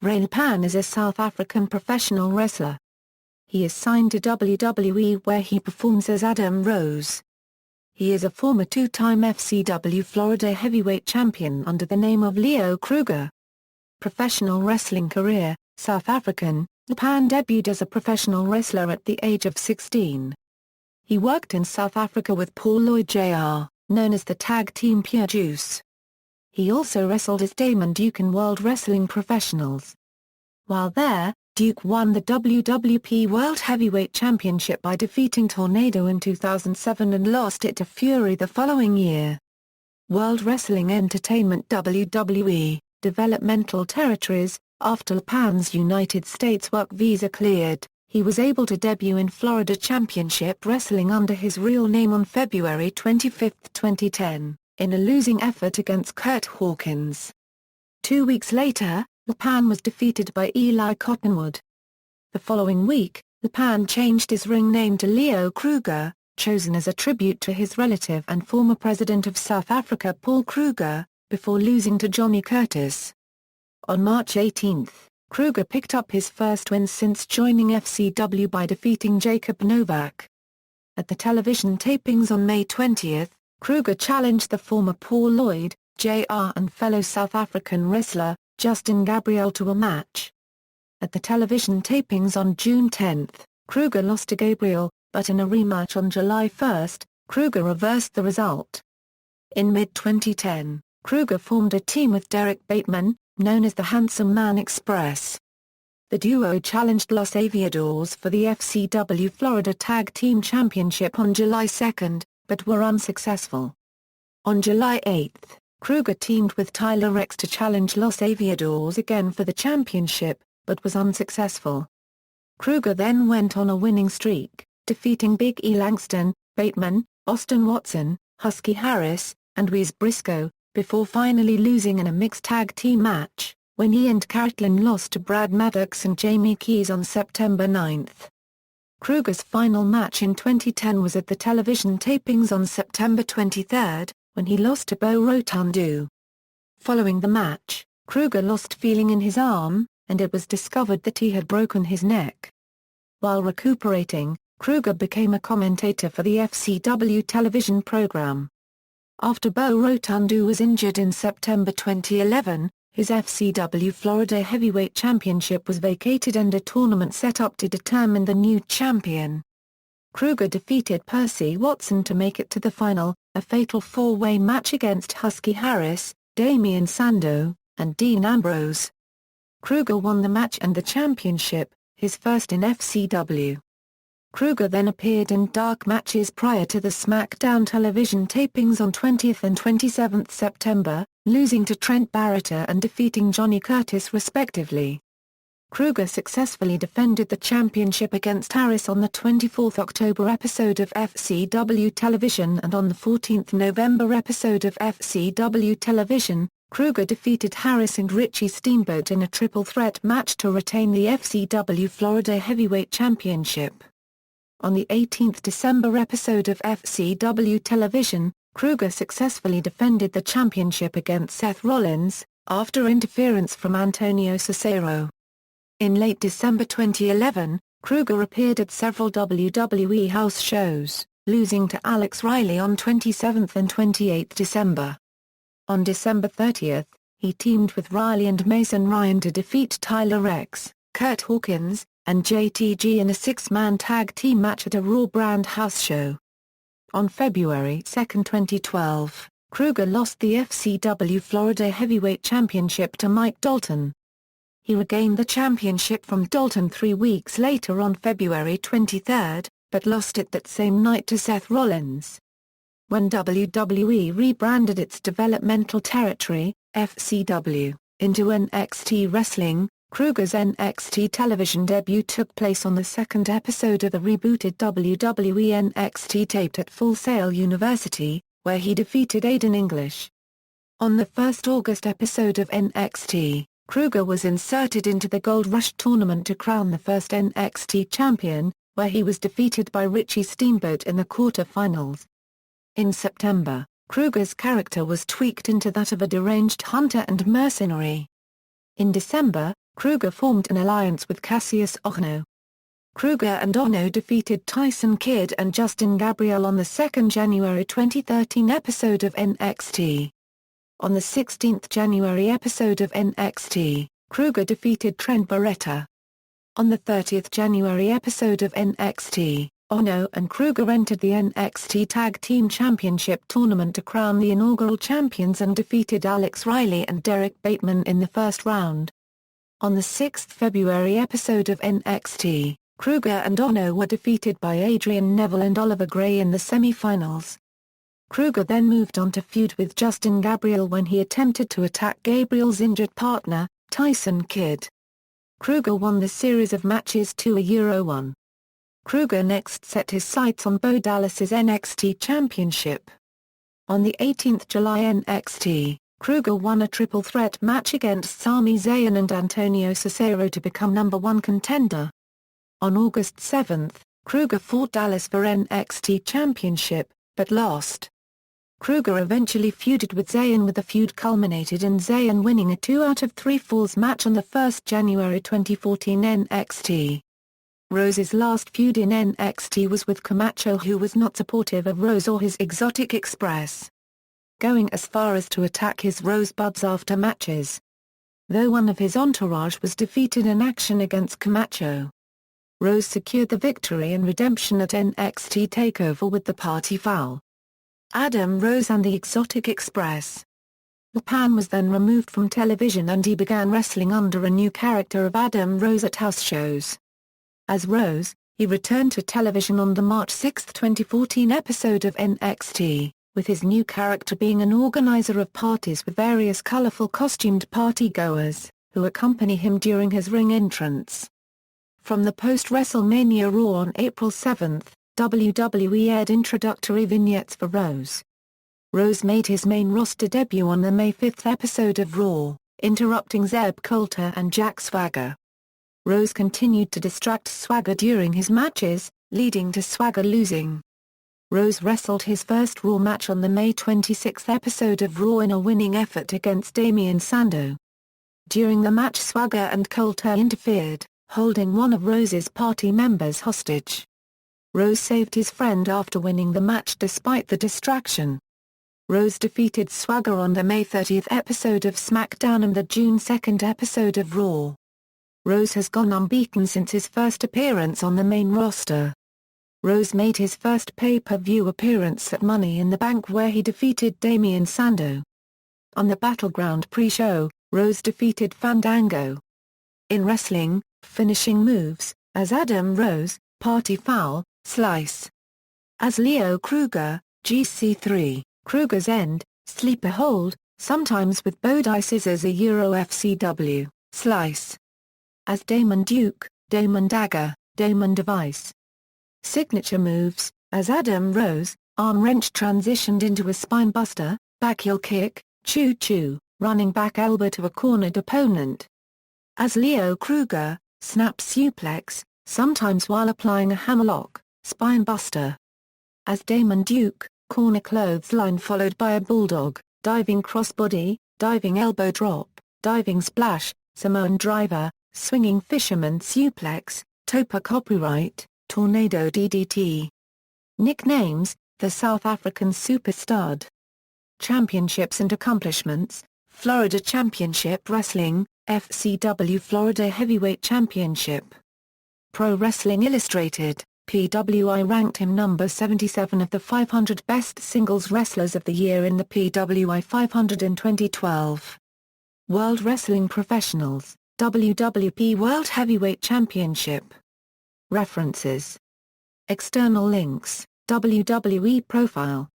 Leppan is a South African professional wrestler. He is signed to WWE where he performs as Adam Rose. He is a former two-time FCW Florida Heavyweight Champion under the name of Leo Kruger. Professional wrestling career, South African, Leppan debuted as a professional wrestler at the age of 16. He worked in South Africa with Paul Lloyd Jr., known as the tag team Pure Juice. He also wrestled as Damon Duke in World Wrestling Professionals. While there, Duke won the WWP World Heavyweight Championship by defeating Tornado in 2007 and lost it to Fury the following year. World Wrestling Entertainment WWE, Developmental Territories. After Leppan's United States work visa cleared, he was able to debut in Florida Championship Wrestling under his real name on February 25, 2010. In a losing effort against Kurt Hawkins. 2 weeks later, Leppan was defeated by Eli Cottonwood. The following week, Leppan changed his ring name to Leo Kruger, chosen as a tribute to his relative and former president of South Africa Paul Kruger, before losing to Johnny Curtis. On March 18, Kruger picked up his first win since joining FCW by defeating Jacob Novak. At the television tapings on May 20, Kruger challenged the former Paul Lloyd, Jr. and fellow South African wrestler, Justin Gabriel to a match. At the television tapings on June 10, Kruger lost to Gabriel, but in a rematch on July 1, Kruger reversed the result. In mid-2010, Kruger formed a team with Derek Bateman, known as the Handsome Man Express. The duo challenged Los Aviadores for the FCW Florida Tag Team Championship on July 2, but were unsuccessful. On July 8, Kruger teamed with Tyler Rex to challenge Los Aviadores again for the championship, but was unsuccessful. Kruger then went on a winning streak, defeating Big E Langston, Bateman, Austin Watson, Husky Harris, and Wes Briscoe, before finally losing in a mixed tag team match, when he and Catlin lost to Brad Maddox and Jamie Keys on September 9. Kruger's final match in 2010 was at the television tapings on September 23, when he lost to Bo Rotundu. Following the match, Kruger lost feeling in his arm, and it was discovered that he had broken his neck. While recuperating, Kruger became a commentator for the FCW television program. After Bo Rotundu was injured in September 2011, his FCW Florida Heavyweight Championship was vacated and a tournament set up to determine the new champion. Kruger defeated Percy Watson to make it to the final, a fatal four-way match against Husky Harris, Damian Sando, and Dean Ambrose. Kruger won the match and the championship, his first in FCW. Kruger then appeared in dark matches prior to the SmackDown television tapings on 20th and 27th September, losing to Trent Barretta and defeating Johnny Curtis respectively. Kruger successfully defended the championship against Harris on the 24th October episode of FCW Television, and on the 14th November episode of FCW Television, Kruger defeated Harris and Richie Steamboat in a triple threat match to retain the FCW Florida Heavyweight Championship. On the 18th December episode of FCW Television, Kruger successfully defended the championship against Seth Rollins, after interference from Antonio Cesaro. In late December 2011, Kruger appeared at several WWE house shows, losing to Alex Riley on 27th and 28th December. On December 30, he teamed with Riley and Mason Ryan to defeat Tyler Rex, Kurt Hawkins, and JTG in a six-man tag team match at a Raw Brand house show. On February 2, 2012, Kruger lost the FCW Florida Heavyweight Championship to Mike Dalton. He regained the championship from Dalton 3 weeks later on February 23, but lost it that same night to Seth Rollins. When WWE rebranded its developmental territory, FCW, into NXT Wrestling, Kruger's NXT television debut took place on the second episode of the rebooted WWE NXT taped at Full Sail University, where he defeated Aiden English. On the 1st August episode of NXT, Kruger was inserted into the Gold Rush tournament to crown the first NXT champion, where he was defeated by Richie Steamboat in the quarter-finals. In September, Kruger's character was tweaked into that of a deranged hunter and mercenary. In December, Kruger formed an alliance with Cassius Ohno. Kruger and Ohno defeated Tyson Kidd and Justin Gabriel on the 2nd January 2013 episode of NXT. On the 16th January episode of NXT, Kruger defeated Trent Barretta. On the 30th January episode of NXT, Ohno and Kruger entered the NXT Tag Team Championship tournament to crown the inaugural champions and defeated Alex Riley and Derek Bateman in the first round. On the 6th February episode of NXT, Kruger and Ohno were defeated by Adrian Neville and Oliver Gray in the semi-finals. Kruger then moved on to feud with Justin Gabriel when he attempted to attack Gabriel's injured partner, Tyson Kidd. Kruger won the series of matches 2-1. Kruger next set his sights on Bo Dallas's NXT Championship. On the 18th July NXT, Kruger won a triple threat match against Sami Zayn and Antonio Cesaro to become #1 contender. On August 7, Kruger fought Dallas for NXT Championship, but lost. Kruger eventually feuded with Zayn, with the feud culminated in Zayn winning a 2-out-of-3 falls match on the 1st January 2014 NXT. Rose's last feud in NXT was with Camacho, who was not supportive of Rose or his Exotic Express, going as far as to attack his Rosebuds after matches. Though one of his entourage was defeated in action against Camacho, Rose secured the victory and redemption at NXT TakeOver with the Party Foul. Adam Rose and the Exotic Express. Leppan was then removed from television and he began wrestling under a new character of Adam Rose at house shows. As Rose, he returned to television on the March 6, 2014 episode of NXT, with his new character being an organizer of parties with various colorful costumed partygoers, who accompany him during his ring entrance. From the post-WrestleMania Raw on April 7, WWE aired introductory vignettes for Rose. Rose made his main roster debut on the May 5 episode of Raw, interrupting Zeb Colter and Jack Swagger. Rose continued to distract Swagger during his matches, leading to Swagger losing. Rose wrestled his first Raw match on the May 26 episode of Raw in a winning effort against Damien Sandow. During the match, Swagger and Colter interfered, holding one of Rose's party members hostage. Rose saved his friend after winning the match despite the distraction. Rose defeated Swagger on the May 30 episode of SmackDown and the June 2 episode of Raw. Rose has gone unbeaten since his first appearance on the main roster. Rose made his first pay-per-view appearance at Money in the Bank, where he defeated Damien Sandow. On the Battleground pre-show, Rose defeated Fandango. In wrestling, finishing moves, as Adam Rose, Party Foul, Slice. As Leo Kruger, GC3, Kruger's End, Sleeper Hold, sometimes with Bodhi Scissors FCW, Slice. As Damon Duke, Damon Dagger, Damon Device. Signature moves, as Adam Rose, Arm Wrench transitioned into a Spinebuster, Backheel Kick, Choo Choo, Running Back Elbow to a cornered opponent. As Leo Kruger, Snap Suplex, sometimes while applying a Hammerlock, Spinebuster. As Damon Duke, Corner Clothesline followed by a Bulldog, Diving Crossbody, Diving Elbow Drop, Diving Splash, Samoan Driver, Swinging Fisherman Suplex, Topa Copyright, Tornado DDT. Nicknames, the South African Superstud. Championships and accomplishments, Florida Championship Wrestling, FCW Florida Heavyweight Championship. Pro Wrestling Illustrated, PWI ranked him number 77 of the 500 best singles wrestlers of the year in the PWI 500 in 2012. World Wrestling Professionals, WWP World Heavyweight Championship. References. External links, WWE profile.